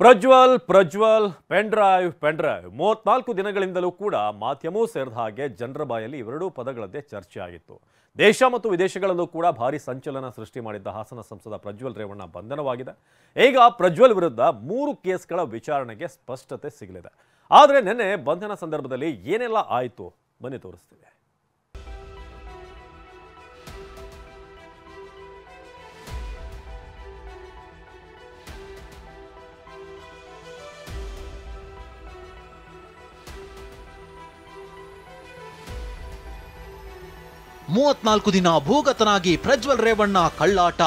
Prajwal pen drive 34 ದಿನಗಳಿಂದಲೂ ಕೂಡ ಮಾಧ್ಯಮವೂ ಸೇರಿದ ಹಾಗೆ ಜನರ ಬಾಯಲ್ಲಿ ಇವೆರಡೂ ಪದಗಳದ್ದೇ ಚರ್ಚೆ ಆಗಿತ್ತು. ದೇಶ ಮತ್ತು ವಿದೇಶಗಳಲ್ಲೂ ಕೂಡ ಭಾರಿ ಸಂಚಲನ ಸೃಷ್ಟಿ ಮಾಡಿದ್ದ ಹಾಸನ ಸಂಸದ ಪ್ರಜ್ವಲ್ ರೇವಣ್ಣ ಬಂಧನವಾಗಿದೆ. ಈಗ ಪ್ರಜ್ವಲ್ ವಿರುದ್ಧ 3 ಕೇಸ್ಗಳ ವಿಚಾರಣೆಗೆ ಸ್ಪಷ್ಟತೆ ಸಿಗಲಿದೆ. ಆದರೆ ನಿನ್ನೆ ಬಂಧನ ಸಂದರ್ಭದಲ್ಲಿ ಏನೆಲ್ಲ ಆಯಿತು ಬನ್ನಿ ತೋರಿಸ್ತೀವಿ. ಮೂವತ್ನಾಲ್ಕು ದಿನ ಭೂಗತನಾಗಿ ಪ್ರಜ್ವಲ್ ರೇವಣ್ಣ ಕಳ್ಳಾಟ.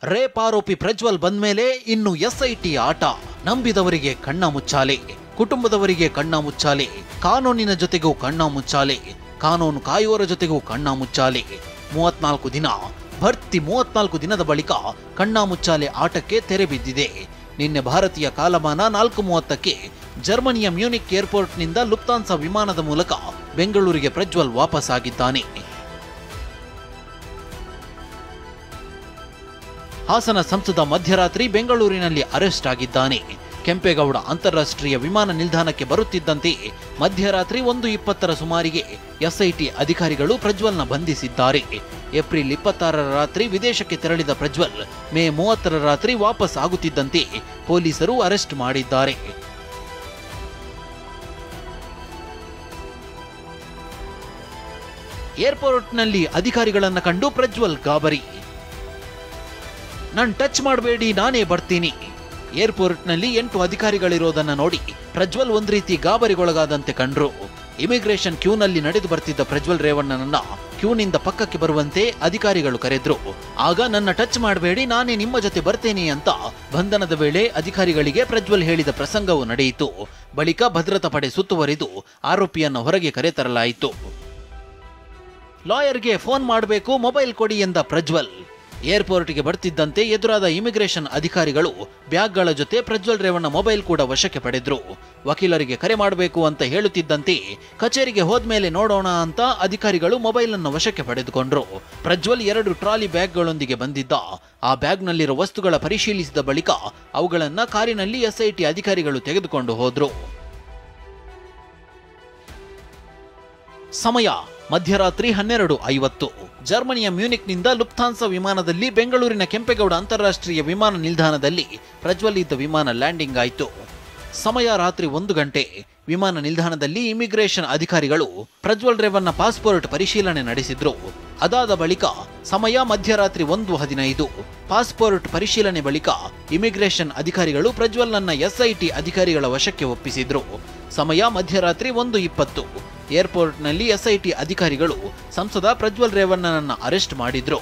ರೇಪ್ ಆರೋಪಿ ಪ್ರಜ್ವಲ್ ಬಂದ್ಮೇಲೆ ಇನ್ನು ಎಸ್ಐಟಿ ಆಟ. ನಂಬಿದವರಿಗೆ ಕಣ್ಣ ಮುಚ್ಚಾಲೆ, ಕುಟುಂಬದವರಿಗೆ ಕಣ್ಣ ಮುಚ್ಚಾಲೆ, ಕಾನೂನಿನ ಜೊತೆಗೂ ಕಣ್ಣ ಮುಚ್ಚಾಲೆ, ಕಾನೂನು ಕಾಯುವವರ ಜೊತೆಗೂ ಕಣ್ಣ ಮುಚ್ಚಾಲೆ. 34 ದಿನ ಭರ್ತಿ 34 ದಿನದ ಬಳಿಕ ಕಣ್ಣ ಮುಚ್ಚಾಲೆ ಆಟಕ್ಕೆ ತೆರೆ ಬಿದ್ದಿದೆ. ನಿನ್ನೆ ಭಾರತೀಯ ಕಾಲಮಾನ 4:30ಕ್ಕೆ ಜರ್ಮನಿಯ ಮ್ಯೂನಿಕ್ ಏರ್ಪೋರ್ಟ್ನಿಂದ ಲುಫ್ತಾನ್ಸಾ ವಿಮಾನದ ಮೂಲಕ ಬೆಂಗಳೂರಿಗೆ ಪ್ರಜ್ವಲ್ ವಾಪಸ್ ಆಗಿದ್ದಾನೆ. ಹಾಸನ ಸಂಸದ ಮಧ್ಯರಾತ್ರಿ ಬೆಂಗಳೂರಿನಲ್ಲಿ ಅರೆಸ್ಟ್ ಆಗಿದ್ದಾನೆ. ಕೆಂಪೇಗೌಡ ಅಂತಾರಾಷ್ಟ್ರೀಯ ವಿಮಾನ ನಿಲ್ದಾಣಕ್ಕೆ ಬರುತ್ತಿದ್ದಂತೆ ಮಧ್ಯರಾತ್ರಿ 1:20ರ ಸುಮಾರಿಗೆ ಎಸ್ಐಟಿ ಅಧಿಕಾರಿಗಳು ಪ್ರಜ್ವಲ್ನ ಬಂಧಿಸಿದ್ದಾರೆ. ಏಪ್ರಿಲ್ 26ರ ರಾತ್ರಿ ವಿದೇಶಕ್ಕೆ ತೆರಳಿದ ಪ್ರಜ್ವಲ್ ಮೇ 30ರ ರಾತ್ರಿ ವಾಪಸ್ ಆಗುತ್ತಿದ್ದಂತೆ ಪೊಲೀಸರು ಅರೆಸ್ಟ್ ಮಾಡಿದ್ದಾರೆ. ಏರ್ಪೋರ್ಟ್ನಲ್ಲಿ ಅಧಿಕಾರಿಗಳನ್ನ ಕಂಡು ಪ್ರಜ್ವಲ್ ಗಾಬರಿ. ನಾನು ಟಚ್ ಮಾಡಬೇಡಿ, ನಾನೇ ಬರ್ತೀನಿ. ಏರ್ಪೋರ್ಟ್ನಲ್ಲಿ 8 ಅಧಿಕಾರಿಗಳಿರೋದನ್ನ ನೋಡಿ ಪ್ರಜ್ವಲ್ ಒಂದ್ ರೀತಿ ಗಾಬರಿಗೊಳಗಾದಂತೆ ಕಂಡ್ರು. ಇಮಿಗ್ರೇಷನ್ ಕ್ಯೂನಲ್ಲಿ ನಡೆದು ಬರ್ತಿದ್ದ ಪ್ರಜ್ವಲ್ ರೇವಣ್ಣನನ್ನ ಕ್ಯೂನಿಂದ ಪಕ್ಕಕ್ಕೆ ಬರುವಂತೆ ಅಧಿಕಾರಿಗಳು ಕರೆದ್ರು. ಆಗ ನನ್ನ ಟಚ್ ಮಾಡಬೇಡಿ, ನಾನೇ ನಿಮ್ಮ ಜೊತೆ ಬರ್ತೇನೆ ಅಂತ ಬಂಧನದ ವೇಳೆ ಅಧಿಕಾರಿಗಳಿಗೆ ಪ್ರಜ್ವಲ್ ಹೇಳಿದ ಪ್ರಸಂಗವು ನಡೆಯಿತು. ಬಳಿಕ ಭದ್ರತಾ ಪಡೆ ಸುತ್ತುವರಿದು ಆರೋಪಿಯನ್ನು ಹೊರಗೆ ಕರೆತರಲಾಯಿತು. ಲಾಯರ್ಗೆ ಫೋನ್ ಮಾಡಬೇಕು, ಮೊಬೈಲ್ ಕೊಡಿ ಎಂದ ಪ್ರಜ್ವಲ್. ಏರ್ಪೋರ್ಟ್ಗೆ ಬರ್ತಿದ್ದಂತೆ ಎದುರಾದ ಇಮಿಗ್ರೇಷನ್ ಅಧಿಕಾರಿಗಳು ಬ್ಯಾಗ್ಗಳ ಜೊತೆ ಪ್ರಜ್ವಲ್ ರೇವಣ್ಣ ಮೊಬೈಲ್ ಕೂಡ ವಶಕ್ಕೆ ಪಡೆದ್ರು. ವಕೀಲರಿಗೆ ಕರೆ ಮಾಡಬೇಕು ಅಂತ ಹೇಳುತ್ತಿದ್ದಂತೆ ಕಚೇರಿಗೆ ಹೋದ್ಮೇಲೆ ನೋಡೋಣ ಅಂತ ಅಧಿಕಾರಿಗಳು ಮೊಬೈಲ್ ಅನ್ನು ವಶಕ್ಕೆ ಪಡೆದುಕೊಂಡ್ರು. ಪ್ರಜ್ವಲ್ 2 ಟ್ರಾಲಿ ಬ್ಯಾಗ್ಗಳೊಂದಿಗೆ ಬಂದಿದ್ದ. ಆ ಬ್ಯಾಗ್ನಲ್ಲಿರೋ ವಸ್ತುಗಳ ಪರಿಶೀಲಿಸಿದ ಬಳಿಕ ಅವುಗಳನ್ನ ಕಾರಿನಲ್ಲಿ ಎಸ್ಐಟಿ ಅಧಿಕಾರಿಗಳು ತೆಗೆದುಕೊಂಡು ಹೋದ್ರು. ಸಮಯ ಮಧ್ಯರಾತ್ರಿ 12:50. ಜರ್ಮನಿಯ ಮ್ಯೂನಿಕ್ನಿಂದ ಲುಫ್ತಾನ್ಸಾ ವಿಮಾನದಲ್ಲಿ ಬೆಂಗಳೂರಿನ ಕೆಂಪೇಗೌಡ ಅಂತಾರಾಷ್ಟ್ರೀಯ ವಿಮಾನ ನಿಲ್ದಾಣದಲ್ಲಿ ಪ್ರಜ್ವಲ್ ಇದ್ದ ವಿಮಾನ ಲ್ಯಾಂಡಿಂಗ್ ಆಯಿತು. ಸಮಯ ರಾತ್ರಿ 1 ಗಂಟೆ. ವಿಮಾನ ನಿಲ್ದಾಣದಲ್ಲಿ ಇಮಿಗ್ರೇಷನ್ ಅಧಿಕಾರಿಗಳು ಪ್ರಜ್ವಲ್ ರೇವಣ್ಣ ಪಾಸ್ಪೋರ್ಟ್ ಪರಿಶೀಲನೆ ನಡೆಸಿದ್ರು. ಅದಾದ ಬಳಿಕ ಸಮಯ ಮಧ್ಯರಾತ್ರಿ 1:15. ಪಾಸ್ಪೋರ್ಟ್ ಪರಿಶೀಲನೆ ಬಳಿಕ ಇಮಿಗ್ರೇಷನ್ ಅಧಿಕಾರಿಗಳು ಪ್ರಜ್ವಲ್ನನ್ನ ಎಸ್ಐಟಿ ಅಧಿಕಾರಿಗಳ ವಶಕ್ಕೆ ಒಪ್ಪಿಸಿದ್ರು. ಸಮಯ ಮಧ್ಯರಾತ್ರಿ 1:20. ಏರ್ಪೋರ್ಟ್ನಲ್ಲಿ ಎಸ್ಐಟಿ ಅಧಿಕಾರಿಗಳು ಸಂಸದ ಪ್ರಜ್ವಲ್ ರೇವಣ್ಣನನ್ನ ಅರೆಸ್ಟ್ ಮಾಡಿದ್ರು.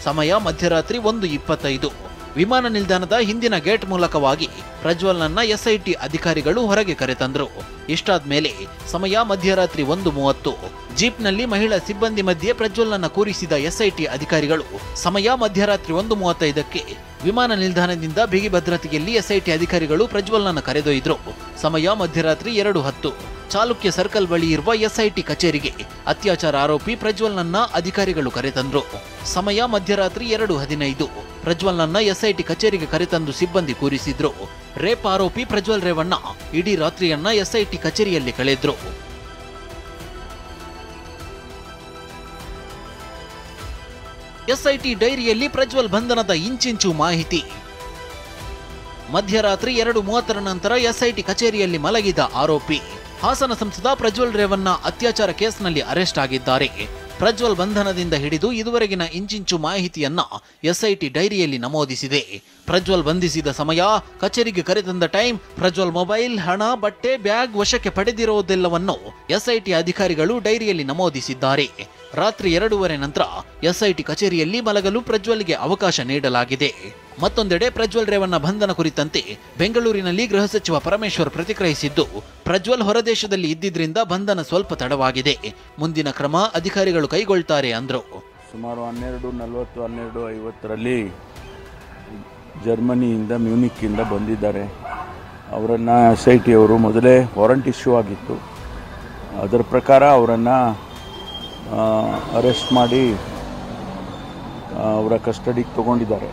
ಸಮಯ ಮಧ್ಯರಾತ್ರಿ 1:25. ವಿಮಾನ ನಿಲ್ದಾಣದ ಹಿಂದಿನ ಗೇಟ್ ಮೂಲಕವಾಗಿ ಪ್ರಜ್ವಲ್ನನ್ನ ಎಸ್ಐಟಿ ಅಧಿಕಾರಿಗಳು ಹೊರಗೆ ಕರೆತಂದ್ರು. ಇಷ್ಟಾದ್ಮೇಲೆ ಸಮಯ ಮಧ್ಯರಾತ್ರಿ 1:30. ಜೀಪ್ನಲ್ಲಿ ಮಹಿಳಾ ಸಿಬ್ಬಂದಿ ಮಧ್ಯೆ ಪ್ರಜ್ವಲ್ನನ್ನ ಕೂರಿಸಿದ ಎಸ್ಐಟಿ ಅಧಿಕಾರಿಗಳು ಸಮಯ ಮಧ್ಯರಾತ್ರಿ 1:35ಕ್ಕೆ ವಿಮಾನ ನಿಲ್ದಾಣದಿಂದ ಬಿಗಿ ಭದ್ರತೆಯಲ್ಲಿ ಎಸ್ಐಟಿ ಅಧಿಕಾರಿಗಳು ಪ್ರಜ್ವಲ್ನನ್ನ ಕರೆದೊಯ್ದ್ರು. ಸಮಯ ಮಧ್ಯರಾತ್ರಿ 2:10. ಚಾಲುಕ್ಯ ಸರ್ಕಲ್ ಬಳಿ ಇರುವ ಎಸ್ಐಟಿ ಕಚೇರಿಗೆ ಅತ್ಯಾಚಾರ ಆರೋಪಿ ಪ್ರಜ್ವಲ್ನನ್ನ ಅಧಿಕಾರಿಗಳು ಕರೆತಂದ್ರು. ಸಮಯ ಮಧ್ಯರಾತ್ರಿ 2:15. ಪ್ರಜ್ವಲ್ನನ್ನ ಎಸ್ಐಟಿ ಕಚೇರಿಗೆ ಕರೆತಂದು ಸಿಬ್ಬಂದಿ ಕೂರಿಸಿದ್ರು. ರೇಪ್ ಆರೋಪಿ ಪ್ರಜ್ವಲ್ ರೇವಣ್ಣ ಇಡೀ ರಾತ್ರಿಯನ್ನ ಎಸ್ಐಟಿ ಕಚೇರಿಯಲ್ಲಿ ಕಳೆದ್ರು. ಎಸ್ಐಟಿ ಡೈರಿಯಲ್ಲಿ ಪ್ರಜ್ವಲ್ ಬಂಧನದ ಇಂಚಿಂಚು ಮಾಹಿತಿ. ಮಧ್ಯರಾತ್ರಿ 2:30ರ ನಂತರ ಎಸ್ಐಟಿ ಕಚೇರಿಯಲ್ಲಿ ಮಲಗಿದ ಆರೋಪಿ ಹಾಸನ ಸಂಸದ ಪ್ರಜ್ವಲ್ ರೇವಣ್ಣ ಅತ್ಯಾಚಾರ ಕೇಸ್ನಲ್ಲಿ ಅರೆಸ್ಟ್ ಆಗಿದ್ದಾರೆ. ಪ್ರಜ್ವಲ್ ಬಂಧನದಿಂದ ಹಿಡಿದು ಇದುವರೆಗಿನ ಇಂಚಿಂಚು ಮಾಹಿತಿಯನ್ನ ಎಸ್ಐಟಿ ಡೈರಿಯಲ್ಲಿ ನಮೂದಿಸಿದೆ. ಪ್ರಜ್ವಲ್ ಬಂಧಿಸಿದ ಸಮಯ, ಕಚೇರಿಗೆ ಕರೆತಂದ ಟೈಮ್, ಪ್ರಜ್ವಲ್ ಮೊಬೈಲ್, ಹಣ, ಬಟ್ಟೆ, ಬ್ಯಾಗ್ ವಶಕ್ಕೆ ಪಡೆದಿರುವುದೆಲ್ಲವನ್ನು ಎಸ್ಐಟಿ ಅಧಿಕಾರಿಗಳು ಡೈರಿಯಲ್ಲಿ ನಮೂದಿಸಿದ್ದಾರೆ. ರಾತ್ರಿ 2:30 ನಂತರ ಎಸ್ಐಟಿ ಕಚೇರಿಯಲ್ಲಿ ಮಲಗಲು ಪ್ರಜ್ವಲ್ಗೆ ಅವಕಾಶ ನೀಡಲಾಗಿದೆ. ಮತ್ತೊಂದೆಡೆ ಪ್ರಜ್ವಲ್ ರೇವಣ್ಣ ಬಂಧನ ಕುರಿತಂತೆ ಬೆಂಗಳೂರಿನಲ್ಲಿ ಗೃಹ ಸಚಿವ ಪರಮೇಶ್ವರ್ ಪ್ರತಿಕ್ರಿಯಿಸಿದ್ದು, ಪ್ರಜ್ವಲ್ ಹೊರದೇಶದಲ್ಲಿ ಇದ್ದಿದ್ರಿಂದ ಬಂಧನ ಸ್ವಲ್ಪ ತಡವಾಗಿದೆ, ಮುಂದಿನ ಕ್ರಮ ಅಧಿಕಾರಿಗಳು ಕೈಗೊಳ್ತಾರೆ ಅಂದ್ರು. ಸುಮಾರು 12:40-12:50ರಲ್ಲಿ ಜರ್ಮನಿಯಿಂದ ಮ್ಯೂನಿಕ್ಕಿಂದ ಬಂದಿದ್ದಾರೆ. ಅವರನ್ನು ಎಸ್ಐಟಿ ಅವರು ಮೊದಲೇ ವಾರಂಟ್ ಇಶ್ಯೂ ಆಗಿತ್ತು. ಅದರ ಪ್ರಕಾರ ಅವರನ್ನು ಅರೆಸ್ಟ್ ಮಾಡಿ ಅವರ ಕಸ್ಟಡಿಗೆ ತಗೊಂಡಿದ್ದಾರೆ.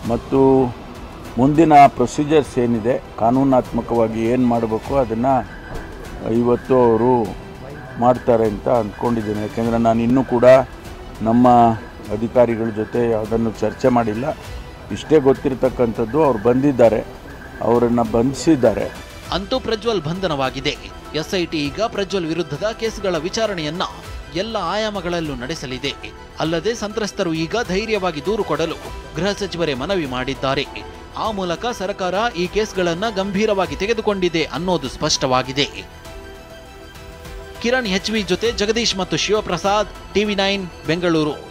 ಮತ್ತು ಮುಂದಿನ ಪ್ರೊಸೀಜರ್ಸ್ ಏನಿದೆ, ಕಾನೂನಾತ್ಮಕವಾಗಿ ಏನು ಮಾಡಬೇಕು ಅದನ್ನು ಇವತ್ತು ಅವರು ಮಾಡ್ತಾರೆ ಅಂತ ಅಂದ್ಕೊಂಡಿದ್ದೀನಿ. ಯಾಕೆಂದರೆ ನಾನು ಇನ್ನೂ ಕೂಡ ನಮ್ಮ ಅಧಿಕಾರಿಗಳ ಜೊತೆ ಅದನ್ನು ಚರ್ಚೆ ಮಾಡಿಲ್ಲ. ಇಷ್ಟೇ ಗೊತ್ತಿರತಕ್ಕಂಥದ್ದು, ಅವ್ರು ಬಂದಿದ್ದಾರೆ, ಅವರನ್ನು ಬಂಧಿಸಿದ್ದಾರೆ. ಅಂತೂ ಪ್ರಜ್ವಲ್ ಬಂಧನವಾಗಿದೆ. ಎಸ್ಐಟಿ ಈಗ ಪ್ರಜ್ವಲ್ ವಿರುದ್ಧದ ಕೇಸ್ಗಳ ವಿಚಾರಣೆಯನ್ನ ಎಲ್ಲ ಆಯಾಮಗಳಲ್ಲೂ ನಡೆಸಲಿದೆ. ಅಲ್ಲದೆ ಸಂತ್ರಸ್ತರು ಈಗ ಧೈರ್ಯವಾಗಿ ದೂರು ಕೊಡಲು ಗೃಹ ಸಚಿವರೇ ಮನವಿ ಮಾಡಿದ್ದಾರೆ. ಆ ಮೂಲಕ ಸರ್ಕಾರ ಈ ಕೇಸ್ಗಳನ್ನ ಗಂಭೀರವಾಗಿ ತೆಗೆದುಕೊಂಡಿದೆ ಅನ್ನೋದು ಸ್ಪಷ್ಟವಾಗಿದೆ. ಕಿರಣ್ HV ಜೊತೆ ಜಗದೀಶ್ ಮತ್ತು ಶಿವಪ್ರಸಾದ್, TV9 ಬೆಂಗಳೂರು.